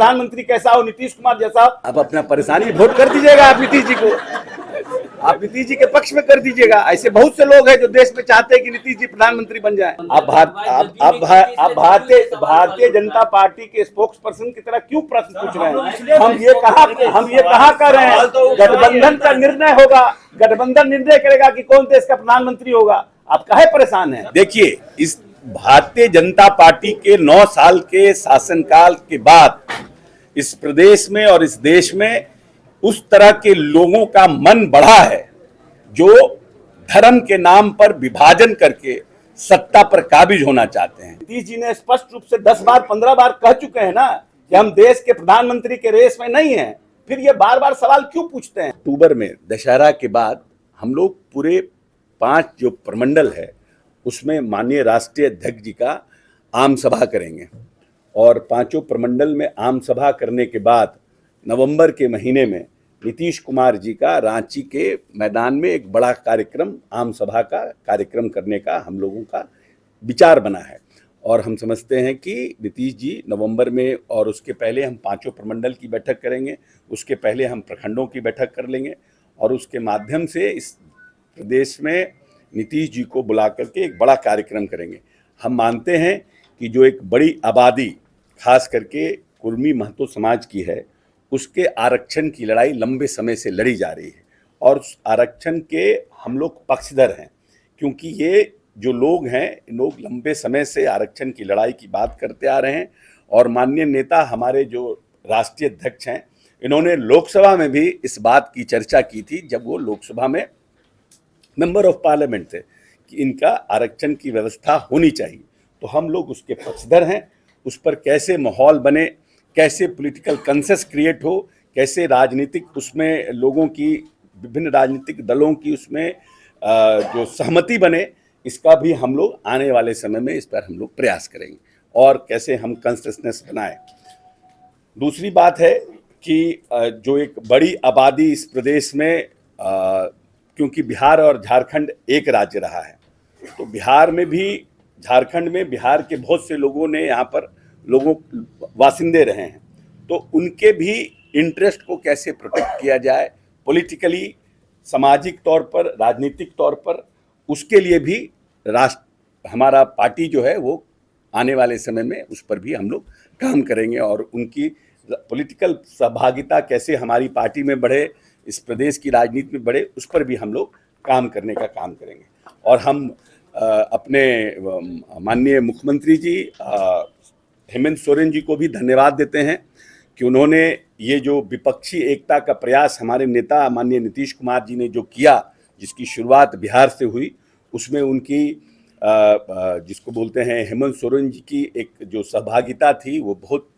प्रधानमंत्री कैसा हो, नीतीश कुमार जैसा। अब अपना परेशानी वोट कर दीजिएगा आप नीतीश जी को, आप नीतीश जी के पक्ष में कर दीजिएगा। ऐसे बहुत से लोग हैं जो देश में चाहते हैं कि नीतीश जी प्रधानमंत्री बन जाए। आप भारतीय जनता पार्टी के स्पोक्स पर्सन की तरह क्यों प्रश्न पूछ रहे हैं? हम ये कहा कर रहे हैं, गठबंधन का निर्णय होगा, गठबंधन निर्णय करेगा कि कौन देश का प्रधानमंत्री होगा। आप काहे परेशान हैं? देखिए, इस भारतीय जनता पार्टी के 9 साल के शासनकाल के बाद इस प्रदेश में और इस देश में उस तरह के लोगों का मन बढ़ा है जो धर्म के नाम पर विभाजन करके सत्ता पर काबिज होना चाहते हैं। नीतीश जी ने स्पष्ट रूप से 10 बार 15 बार कह चुके हैं ना कि हम देश के प्रधानमंत्री के रेस में नहीं हैं। फिर ये बार बार सवाल क्यों पूछते हैं? अक्टूबर में दशहरा के बाद हम लोग पूरे 5 जो प्रमंडल है उसमें माननीय राष्ट्रीय अध्यक्ष जी का आम सभा करेंगे और 5 प्रमंडल में आम सभा करने के बाद नवंबर के महीने में नीतीश कुमार जी का रांची के मैदान में एक बड़ा कार्यक्रम, आम सभा का कार्यक्रम करने का हम लोगों का विचार बना है। और हम समझते हैं कि नीतीश जी नवंबर में, और उसके पहले हम 5 प्रमंडल की बैठक करेंगे, उसके पहले हम प्रखंडों की बैठक कर लेंगे और उसके माध्यम से इस प्रदेश में नीतीश जी को बुला करके एक बड़ा कार्यक्रम करेंगे। हम मानते हैं कि जो एक बड़ी आबादी खास करके कुर्मी महतो समाज की है, उसके आरक्षण की लड़ाई लंबे समय से लड़ी जा रही है और उस आरक्षण के हम लोग पक्षधर हैं, क्योंकि ये जो लोग हैं, लोग लंबे समय से आरक्षण की लड़ाई की बात करते आ रहे हैं। और माननीय नेता हमारे जो राष्ट्रीय अध्यक्ष हैं, इन्होंने लोकसभा में भी इस बात की चर्चा की थी जब वो लोकसभा में मेंबर ऑफ पार्लियामेंट थे कि इनका आरक्षण की व्यवस्था होनी चाहिए। तो हम लोग उसके पक्षधर हैं। उस पर कैसे माहौल बने, कैसे पॉलिटिकल कंसेंसस क्रिएट हो, कैसे राजनीतिक उसमें लोगों की, विभिन्न राजनीतिक दलों की उसमें जो सहमति बने, इसका भी हम लोग आने वाले समय में इस पर हम लोग प्रयास करेंगे और कैसे हम कंसेंसस बनाएं। दूसरी बात है कि जो एक बड़ी आबादी इस प्रदेश में, क्योंकि बिहार और झारखंड एक राज्य रहा है, तो बिहार में भी, झारखंड में बिहार के बहुत से लोगों ने यहाँ पर वासिंदे रहे हैं, तो उनके भी इंटरेस्ट को कैसे प्रोटेक्ट किया जाए पॉलिटिकली, सामाजिक तौर पर, राजनीतिक तौर पर, उसके लिए भी हमारा पार्टी जो है वो आने वाले समय में उस पर भी हम लोग काम करेंगे और उनकी पॉलिटिकल सहभागिता कैसे हमारी पार्टी में बढ़े, इस प्रदेश की राजनीति में बढ़े, उस पर भी हम लोग काम करने का काम करेंगे। और हम अपने माननीय मुख्यमंत्री जी हेमंत सोरेन जी को भी धन्यवाद देते हैं कि उन्होंने ये जो विपक्षी एकता का प्रयास हमारे नेता माननीय नीतीश कुमार जी ने जो किया, जिसकी शुरुआत बिहार से हुई, उसमें उनकी जिसको बोलते हैं हेमंत सोरेन जी की एक जो सहभागिता थी वो बहुत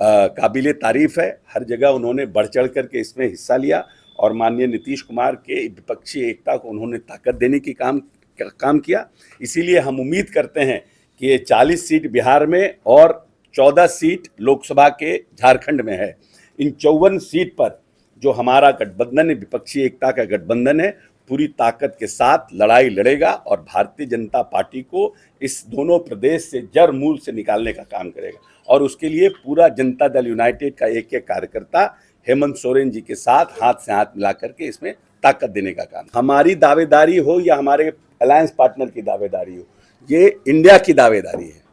काबिले तारीफ है। हर जगह उन्होंने बढ़ चढ़ करके इसमें हिस्सा लिया और माननीय नीतीश कुमार के विपक्षी एकता को उन्होंने ताकत देने की काम किया। इसीलिए हम उम्मीद करते हैं कि ये 40 सीट बिहार में और 14 सीट लोकसभा के झारखंड में है। इन 54 सीट पर जो हमारा गठबंधन है, विपक्षी एकता का गठबंधन है, पूरी ताकत के साथ लड़ाई लड़ेगा और भारतीय जनता पार्टी को इस दोनों प्रदेश से जड़ मूल से निकालने का काम करेगा। और उसके लिए पूरा जनता दल यूनाइटेड का एक एक कार्यकर्ता हेमंत सोरेन जी के साथ हाथ से हाथ मिला करके इसमें ताकत देने का काम। हमारी दावेदारी हो या हमारे अलायंस पार्टनर की दावेदारी हो, ये इंडिया की दावेदारी है।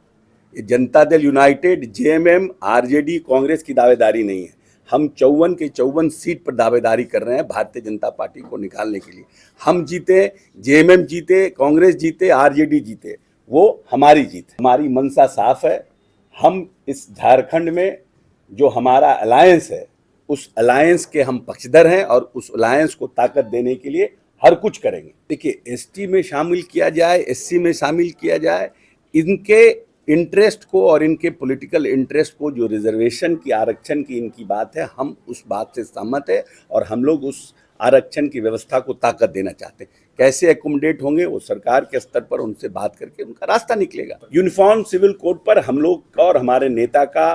ये Janata Dal United, JMM, RJD, Congress की दावेदारी नहीं है। हम 54 के 54 सीट पर दावेदारी कर रहे हैं भारतीय जनता पार्टी को निकालने के लिए। हम जीते, जेएमएम जीते, कांग्रेस जीते, आरजेडी जीते, वो हमारी जीत है। हमारी मंशा साफ है। हम इस झारखंड में जो हमारा अलायंस है, उस अलायंस के हम पक्षधर हैं और उस अलायंस को ताकत देने के लिए हर कुछ करेंगे। देखिए, एसटी में शामिल किया जाए, एससी में शामिल किया जाए, इनके इंटरेस्ट को और इनके पॉलिटिकल इंटरेस्ट को, जो रिजर्वेशन की, आरक्षण की इनकी बात है, हम उस बात से सहमत है और हम लोग उस आरक्षण की व्यवस्था को ताकत देना चाहते हैं। कैसे एकोमोडेट होंगे वो सरकार के स्तर पर उनसे बात करके उनका रास्ता निकलेगा। यूनिफॉर्म सिविल कोड पर हम लोग का और हमारे नेता का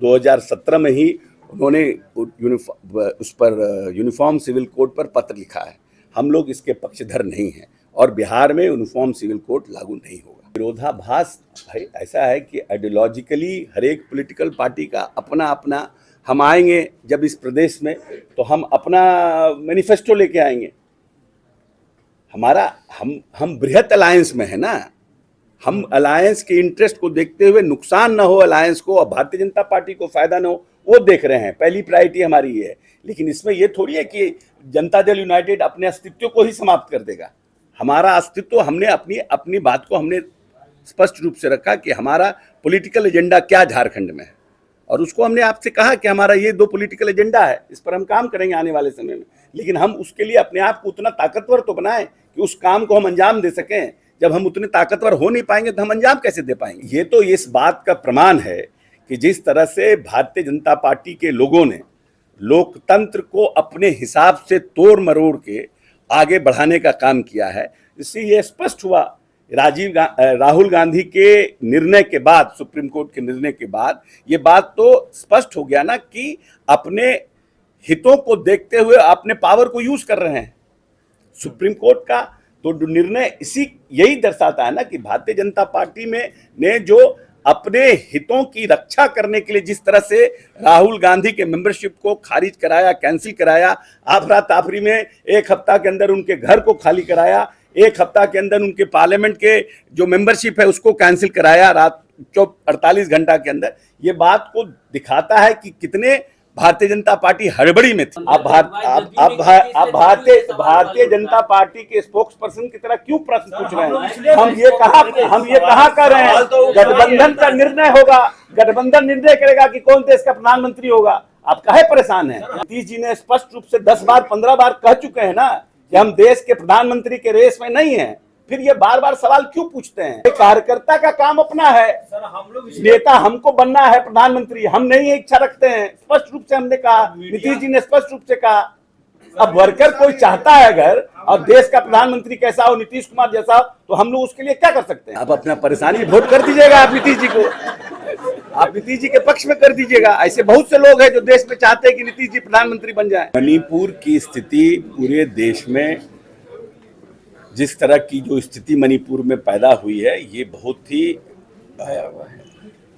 2017 में ही उन्होंने उस पर यूनिफॉर्म सिविल कोड पर पत्र लिखा है। हम लोग इसके पक्षधर नहीं हैं और बिहार में यूनिफॉर्म सिविल कोड लागू नहीं होगा। विरोधाभास भाई ऐसा है कि आइडियोलॉजिकली हर एक पॉलिटिकल पार्टी का अपना अपना, हम आएंगे जब इस प्रदेश में तो हम अपना मैनिफेस्टो लेके आएंगे। हमारा हम बृहत अलायंस में है ना, हम अलायंस के इंटरेस्ट को देखते हुए नुकसान ना हो अलायंस को और भारतीय जनता पार्टी को फायदा ना हो वो देख रहे हैं, पहली प्रायोरिटी हमारी ये है। लेकिन इसमें ये थोड़ी है कि जनता दल यूनाइटेड अपने अस्तित्व को ही समाप्त कर देगा। हमारा अस्तित्व, हमने अपनी बात को हमने स्पष्ट रूप से रखा कि हमारा पॉलिटिकल एजेंडा क्या झारखंड में है, और उसको हमने आपसे कहा कि हमारा ये 2 पॉलिटिकल एजेंडा है, इस पर हम काम करेंगे आने वाले समय में। लेकिन हम उसके लिए अपने आप को उतना ताकतवर तो बनाएं कि उस काम को हम अंजाम दे सकें। जब हम उतने ताकतवर हो नहीं पाएंगे तो हम अंजाम कैसे दे पाएंगे? ये तो इस बात का प्रमाण है कि जिस तरह से भारतीय जनता पार्टी के लोगों ने लोकतंत्र को अपने हिसाब से तोड़ मरोड़ के आगे बढ़ाने का काम किया है, इससे ये स्पष्ट हुआ राहुल गांधी के निर्णय के बाद, सुप्रीम कोर्ट के निर्णय के बाद ये बात तो स्पष्ट हो गया ना कि अपने हितों को देखते हुए अपने पावर को यूज कर रहे हैं। सुप्रीम कोर्ट का तो निर्णय यही दर्शाता है ना कि भारतीय जनता पार्टी में ने जो अपने हितों की रक्षा करने के लिए जिस तरह से राहुल गांधी के मेंबरशिप को खारिज कराया, कैंसिल कराया, आफ्रा ताफरी में 1 हफ्ता के अंदर उनके घर को खाली कराया, 1 हफ्ता के अंदर उनके पार्लियामेंट के जो मेंबरशिप है उसको कैंसिल कराया रात 48 घंटा के अंदर, ये बात को दिखाता है कि कितने भारतीय जनता पार्टी हड़बड़ी में थी। अब भारतीय जनता पार्टी के स्पोक्स पर्सन की तरह क्यों प्रश्न पूछ रहे हैं? हम ये कहा कर रहे हैं गठबंधन का निर्णय होगा, गठबंधन निर्णय करेगा कि कौन देश का प्रधानमंत्री होगा। आप काहे परेशान हैं? नीतीश जी ने स्पष्ट रूप से 10 बार 15 बार कह चुके हैं ना कि हम देश के प्रधानमंत्री के रेस में नहीं है, फिर ये बार बार सवाल क्यों पूछते हैं? कार्यकर्ता का काम अपना है, नेता हमको बनना है प्रधानमंत्री, हम नहीं इच्छा रखते हैं, स्पष्ट रूप से हमने कहा, नीतीश जी ने स्पष्ट रूप से कहा। अब वर्कर कोई चाहता है अगर और देश का प्रधानमंत्री कैसा हो, नीतीश कुमार जैसा, तो हम लोग उसके लिए क्या कर सकते हैं? आप अपना परेशानी वोट कर दीजिएगा, आप नीतीश जी को, आप नीतीश जी के पक्ष में कर दीजिएगा। ऐसे बहुत से लोग हैं जो देश में चाहते हैं कि नीतीश जी प्रधानमंत्री बन जाए। मणिपुर की स्थिति पूरे देश में, जिस तरह की जो स्थिति मणिपुर में पैदा हुई है, ये बहुत ही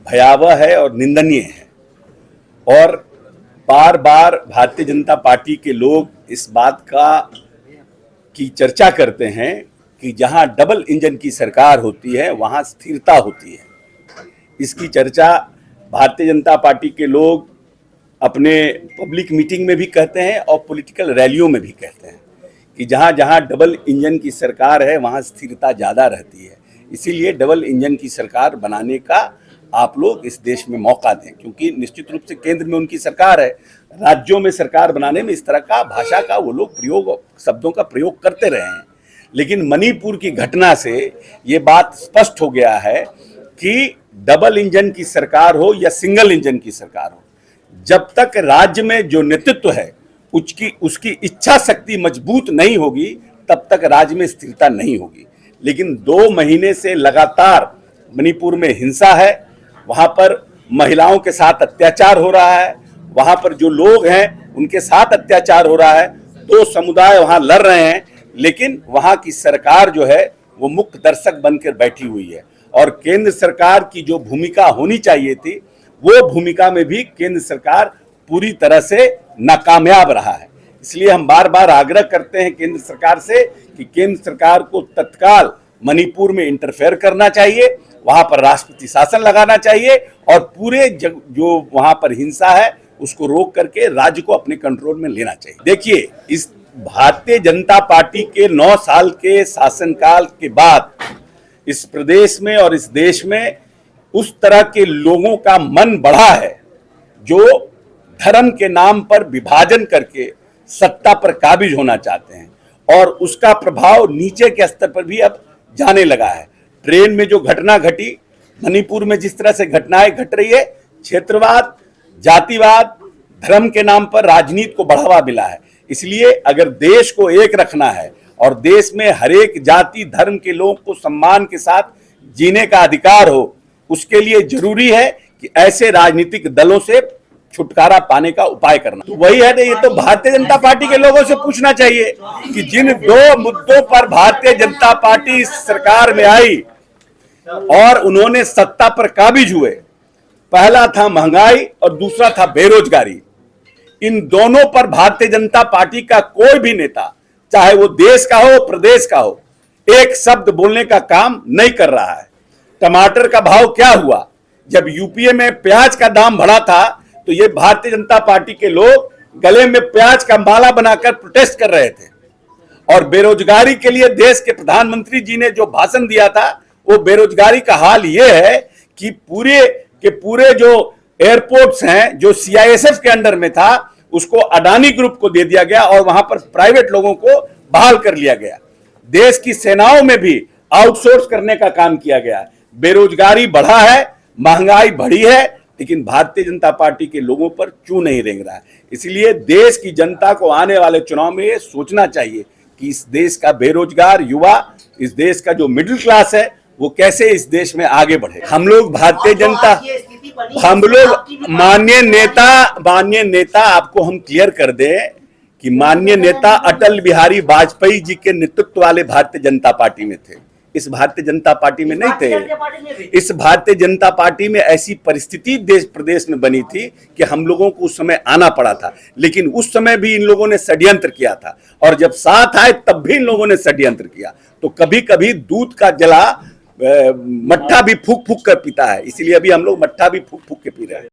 भयावह है और निंदनीय है। और बार बार भारतीय जनता पार्टी के लोग इस बात की चर्चा करते हैं कि जहां डबल इंजन की सरकार होती है वहां स्थिरता होती है। इसकी चर्चा भारतीय जनता पार्टी के लोग अपने पब्लिक मीटिंग में भी कहते हैं और पॉलिटिकल रैलियों में भी कहते हैं कि जहां जहां डबल इंजन की सरकार है वहां स्थिरता ज़्यादा रहती है। इसीलिए डबल इंजन की सरकार बनाने का आप लोग इस देश में मौका दें, क्योंकि निश्चित रूप से केंद्र में उनकी सरकार है, राज्यों में सरकार बनाने में इस तरह का भाषा का वो लोग शब्दों का प्रयोग करते रहे हैं। लेकिन मणिपुर की घटना से ये बात स्पष्ट हो गया है कि डबल इंजन की सरकार हो या सिंगल इंजन की सरकार हो, जब तक राज्य में जो नेतृत्व है उसकी इच्छा शक्ति मजबूत नहीं होगी तब तक राज्य में स्थिरता नहीं होगी। लेकिन 2 महीने से लगातार मणिपुर में हिंसा है, वहां पर महिलाओं के साथ अत्याचार हो रहा है, वहां पर जो लोग हैं उनके साथ अत्याचार हो रहा है, 2 समुदाय वहां लड़ रहे हैं, लेकिन वहां की सरकार जो है वो मुख्य दर्शक बनकर बैठी हुई है। और केंद्र सरकार की जो भूमिका होनी चाहिए थी वो भूमिका में भी केंद्र सरकार पूरी तरह से नाकामयाब रहा है। इसलिए हम बार बार आग्रह करते हैं केंद्र सरकार से कि केंद्र सरकार को तत्काल मणिपुर में इंटरफेयर करना चाहिए, वहां पर राष्ट्रपति शासन लगाना चाहिए और पूरे जो वहां पर हिंसा है उसको रोक करके राज्य को अपने कंट्रोल में लेना चाहिए। देखिए, इस भारतीय जनता पार्टी के 9 साल के शासनकाल के बाद इस प्रदेश में और इस देश में उस तरह के लोगों का मन बढ़ा है जो धर्म के नाम पर विभाजन करके सत्ता पर काबिज होना चाहते हैं, और उसका प्रभाव नीचे के स्तर पर भी अब जाने लगा है। ट्रेन में जो घटना घटी, मणिपुर में जिस तरह से घटनाएं घट रही है, क्षेत्रवाद, जातिवाद, धर्म के नाम पर राजनीति को बढ़ावा मिला है। इसलिए अगर देश को एक रखना है और देश में हर एक जाति धर्म के लोगों को सम्मान के साथ जीने का अधिकार हो, उसके लिए जरूरी है कि ऐसे राजनीतिक दलों से छुटकारा पाने का उपाय करना। तो वही है ना, ये तो भारतीय जनता पार्टी के लोगों से पूछना चाहिए कि जिन 2 मुद्दों पर भारतीय जनता पार्टी सरकार में आई, और उन्होंने सत्ता पर काबिज हुए। पहला था महंगाई और दूसरा था बेरोजगारी। इन दोनों पर भारतीय जनता पार्टी का कोई भी नेता, चाहे वो देश का हो प्रदेश का हो, एक शब्द बोलने का काम नहीं कर रहा है। टमाटर का भाव क्या हुआ? जब यूपीए में प्याज का दाम बढ़ा था तो ये भारतीय जनता पार्टी के लोग गले में प्याज का माला बनाकर प्रोटेस्ट कर रहे थे। और बेरोजगारी के लिए देश के प्रधानमंत्री जी ने जो भाषण दिया था, वो बेरोजगारी का हाल ये है कि पूरे जो एयरपोर्ट्स हैं जो सीआईएसएफ के अंडर में था, उसको अडानी ग्रुप को दे दिया गया और वहां पर प्राइवेट लोगों को बहाल कर लिया गया। देश की सेनाओं में भी आउटसोर्स करने का काम किया गया। बेरोजगारी बढ़ा है, महंगाई बढ़ी है, लेकिन भारतीय जनता पार्टी के लोगों पर क्यों नहीं रेंग रहा है? इसलिए देश की जनता को आने वाले चुनाव में ये सोचना चाहिए कि इस देश का बेरोजगार युवा, इस देश का जो मिडिल क्लास है, वो कैसे इस देश में आगे बढ़े। हम लोग भारतीय जनता, हम लोग माननीय नेता आपको हम क्लियर कर दें कि माननीय नेता अटल बिहारी वाजपेयी जी के नेतृत्व वाले भारतीय जनता पार्टी में थे। इस भारतीय जनता पार्टी में नहीं थे। इस भारतीय जनता पार्टी में ऐसी परिस्थिति देश प्रदेश में बनी थी कि हम लोगों को उस समय आना पड़ा था, लेकिन उस समय भी इन लोगों ने षड्यंत्र किया था और जब साथ आए तब भी इन लोगों ने षड्यंत्र किया। तो कभी कभी दूध का जला मट्ठा भी फूक फूक कर पीता है, इसलिए अभी हम लोग मट्ठा भी फूक फूक के पी रहे हैं।